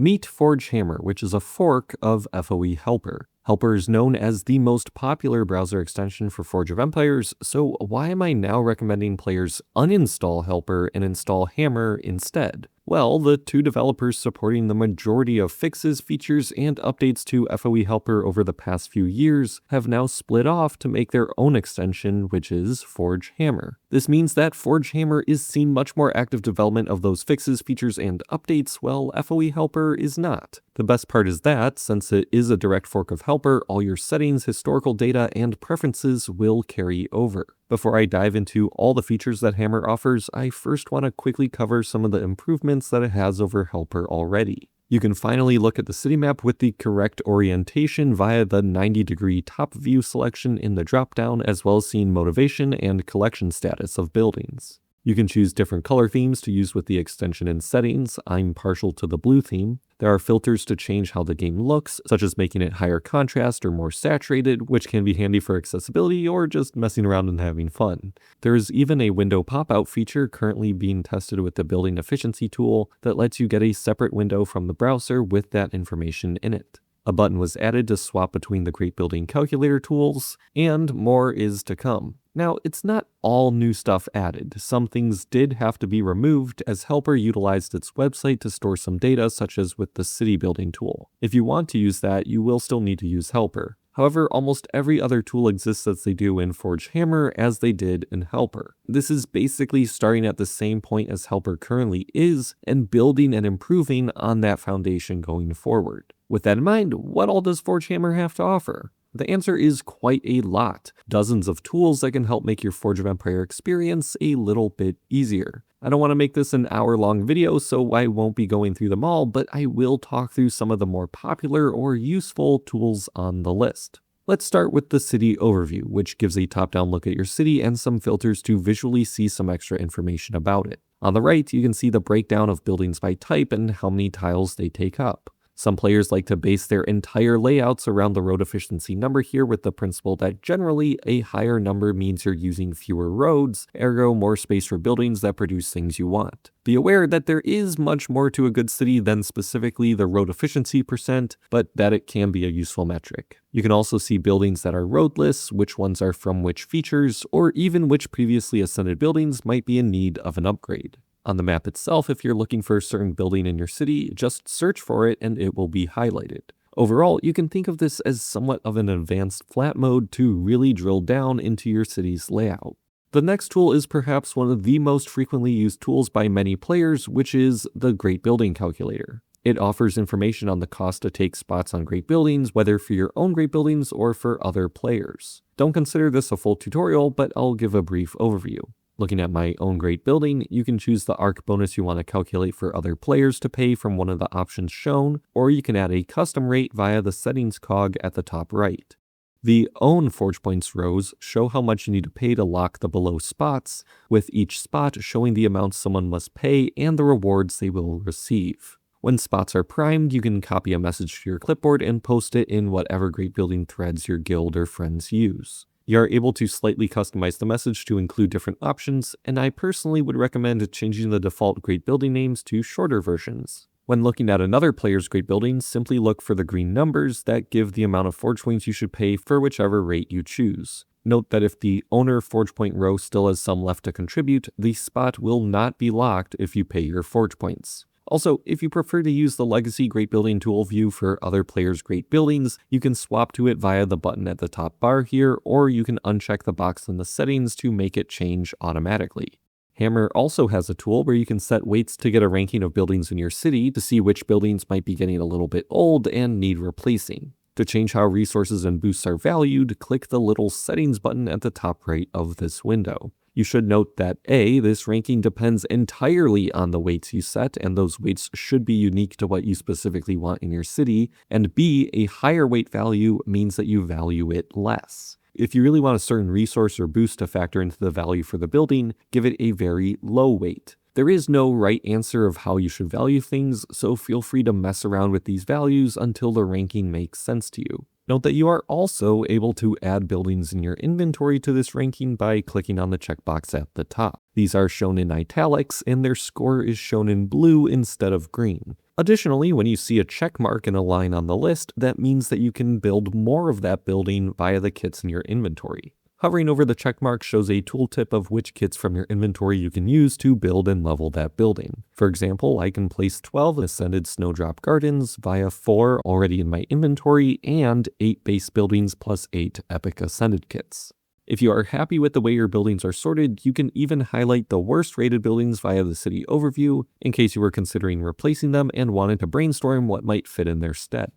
Meet Forge Hammer, which is a fork of FoE Helper. Helper is known as the most popular browser extension for Forge of Empires, so why am I now recommending players uninstall Helper and install Hammer instead? Well, the two developers supporting the majority of fixes, features, and updates to FoE Helper over the past few years have now split off to make their own extension, which is Forge Hammer. This means that Forge Hammer is seeing much more active development of those fixes, features, and updates, while FoE Helper is not. The best part is that, since it is a direct fork of Helper, all your settings, historical data, and preferences will carry over. Before I dive into all the features that Hammer offers, I first want to quickly cover some of the improvements that it has over Helper already. You can finally look at the city map with the correct orientation via the 90-degree top view selection in the dropdown, as well as seeing motivation and collection status of buildings. You can choose different color themes to use with the extension and settings. I'm partial to the blue theme. There are filters to change how the game looks, such as making it higher contrast or more saturated, which can be handy for accessibility or just messing around and having fun. There is even a window pop-out feature currently being tested with the building efficiency tool that lets you get a separate window from the browser with that information in it. A button was added to swap between the Great Building Calculator tools, and more is to come. Now, it's not all new stuff added. Some things did have to be removed as Helper utilized its website to store some data, such as with the city building tool. If you want to use that, you will still need to use Helper. However, almost every other tool exists as they do in Forge Hammer as they did in Helper. This is basically starting at the same point as Helper currently is and building and improving on that foundation going forward. With that in mind, what all does Forge Hammer have to offer? The answer is quite a lot. Dozens of tools that can help make your Forge of Empire experience a little bit easier. I don't want to make this an hour-long video, so I won't be going through them all, but I will talk through some of the more popular or useful tools on the list. Let's start with the city overview, which gives a top-down look at your city and some filters to visually see some extra information about it. On the right, you can see the breakdown of buildings by type and how many tiles they take up. Some players like to base their entire layouts around the road efficiency number here, with the principle that generally a higher number means you're using fewer roads, ergo more space for buildings that produce things you want. Be aware that there is much more to a good city than specifically the road efficiency percent, but that it can be a useful metric. You can also see buildings that are roadless, which ones are from which features, or even which previously ascended buildings might be in need of an upgrade. On the map itself, if you're looking for a certain building in your city, just search for it and it will be highlighted. Overall, you can think of this as somewhat of an advanced flat mode to really drill down into your city's layout. The next tool is perhaps one of the most frequently used tools by many players, which is the Great Building Calculator. It offers information on the cost to take spots on great buildings, whether for your own great buildings or for other players. Don't consider this a full tutorial, but I'll give a brief overview. Looking at my own great building, you can choose the ARC bonus you want to calculate for other players to pay from one of the options shown, or you can add a custom rate via the settings cog at the top right. The Own Forge Points rows show how much you need to pay to lock the below spots, with each spot showing the amount someone must pay and the rewards they will receive. When spots are primed, you can copy a message to your clipboard and post it in whatever great building threads your guild or friends use. You are able to slightly customize the message to include different options, and I personally would recommend changing the default great building names to shorter versions. When looking at another player's great building, simply look for the green numbers that give the amount of forge points you should pay for whichever rate you choose. Note that if the owner forge point row still has some left to contribute, the spot will not be locked if you pay your forge points. Also, if you prefer to use the Legacy Great Building Tool view for other players' great buildings, you can swap to it via the button at the top bar here, or you can uncheck the box in the settings to make it change automatically. Hammer also has a tool where you can set weights to get a ranking of buildings in your city to see which buildings might be getting a little bit old and need replacing. To change how resources and boosts are valued, click the little settings button at the top right of this window. You should note that A, this ranking depends entirely on the weights you set, and those weights should be unique to what you specifically want in your city, and B, a higher weight value means that you value it less. If you really want a certain resource or boost to factor into the value for the building, give it a very low weight. There is no right answer of how you should value things, so feel free to mess around with these values until the ranking makes sense to you. Note that you are also able to add buildings in your inventory to this ranking by clicking on the checkbox at the top. These are shown in italics, and their score is shown in blue instead of green. Additionally, when you see a check mark in a line on the list, that means that you can build more of that building via the kits in your inventory. Hovering over the check mark shows a tooltip of which kits from your inventory you can use to build and level that building. For example, I can place 12 Ascended Snowdrop Gardens via 4 already in my inventory and 8 base buildings plus 8 Epic Ascended kits. If you are happy with the way your buildings are sorted, you can even highlight the worst rated buildings via the city overview in case you were considering replacing them and wanted to brainstorm what might fit in their stead.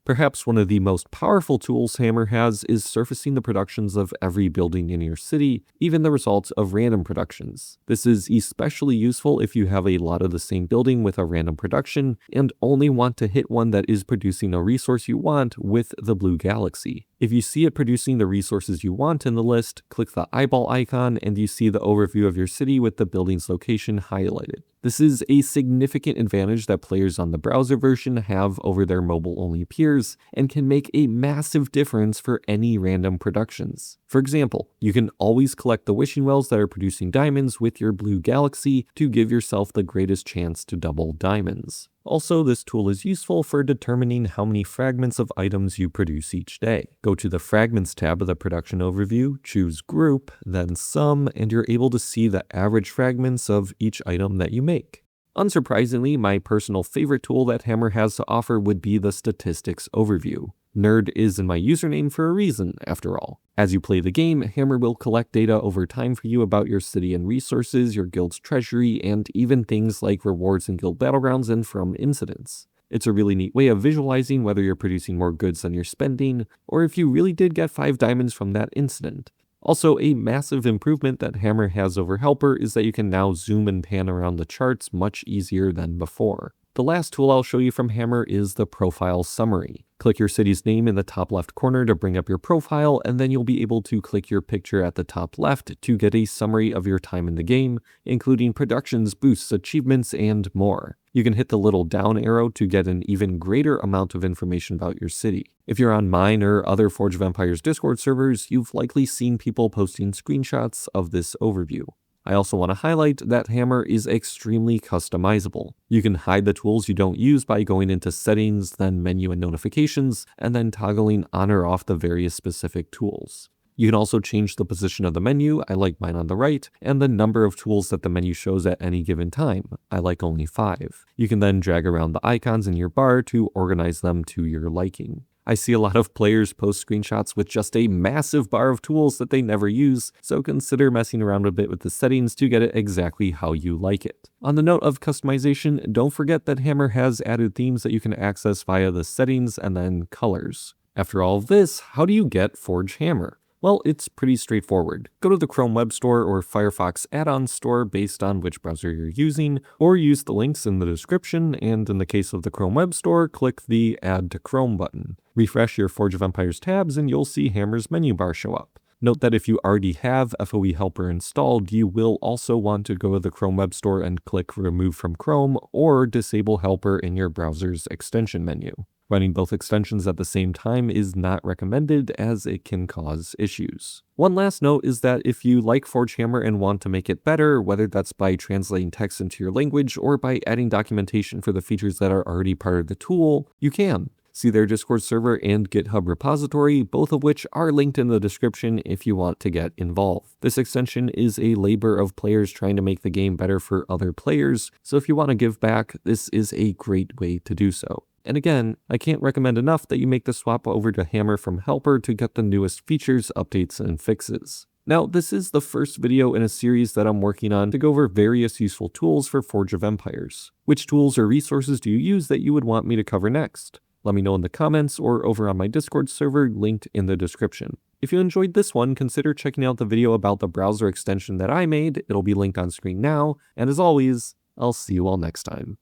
Perhaps one of the most powerful tools Hammer has is surfacing the productions of every building in your city, even the results of random productions. This is especially useful if you have a lot of the same building with a random production and only want to hit one that is producing a resource you want with the blue galaxy. If you see it producing the resources you want in the list, click the eyeball icon and you see the overview of your city with the building's location highlighted. This is a significant advantage that players on the browser version have over their mobile-only peers and can make a massive difference for any random productions. For example, you can always collect the wishing wells that are producing diamonds with your blue galaxy to give yourself the greatest chance to double diamonds. Also, this tool is useful for determining how many fragments of items you produce each day. Go to the Fragments tab of the production overview, choose Group, then Sum, and you're able to see the average fragments of each item that you make. Unsurprisingly, my personal favorite tool that Hammer has to offer would be the Statistics overview. Nerd is in my username for a reason, after all. As you play the game, Hammer will collect data over time for you about your city and resources, your guild's treasury, and even things like rewards in guild battlegrounds and from incidents. It's a really neat way of visualizing whether you're producing more goods than you're spending, or if you really did get 5 diamonds from that incident. Also, a massive improvement that Hammer has over Helper is that you can now zoom and pan around the charts much easier than before. The last tool I'll show you from Hammer is the Profile Summary. Click your city's name in the top left corner to bring up your profile, and then you'll be able to click your picture at the top left to get a summary of your time in the game, including productions, boosts, achievements, and more. You can hit the little down arrow to get an even greater amount of information about your city. If you're on mine or other Forge of Empires Discord servers, you've likely seen people posting screenshots of this overview. I also want to highlight that Hammer is extremely customizable. You can hide the tools you don't use by going into Settings, then Menu and Notifications, and then toggling on or off the various specific tools. You can also change the position of the menu, I like mine on the right, and the number of tools that the menu shows at any given time, I like only 5. You can then drag around the icons in your bar to organize them to your liking. I see a lot of players post screenshots with just a massive bar of tools that they never use, so consider messing around a bit with the settings to get it exactly how you like it. On the note of customization, don't forget that Hammer has added themes that you can access via the settings and then colors. After all of this, how do you get Forge Hammer? Well, it's pretty straightforward. Go to the Chrome Web Store or Firefox add-on store based on which browser you're using, or use the links in the description, and in the case of the Chrome Web Store, click the Add to Chrome button. Refresh your Forge of Empires tabs and you'll see Hammer's menu bar show up. Note that if you already have FoE Helper installed, you will also want to go to the Chrome Web Store and click Remove from Chrome or disable Helper in your browser's extension menu. Running both extensions at the same time is not recommended as it can cause issues. One last note is that if you like Forge Hammer and want to make it better, whether that's by translating text into your language or by adding documentation for the features that are already part of the tool, you can. See their Discord server and GitHub repository, both of which are linked in the description if you want to get involved. This extension is a labor of players trying to make the game better for other players, so if you want to give back, this is a great way to do so. And again, I can't recommend enough that you make the swap over to Hammer from Helper to get the newest features, updates, and fixes. Now, this is the first video in a series that I'm working on to go over various useful tools for Forge of Empires. Which tools or resources do you use that you would want me to cover next? Let me know in the comments or over on my Discord server linked in the description. If you enjoyed this one, consider checking out the video about the browser extension that I made. It'll be linked on screen now, and as always, I'll see you all next time.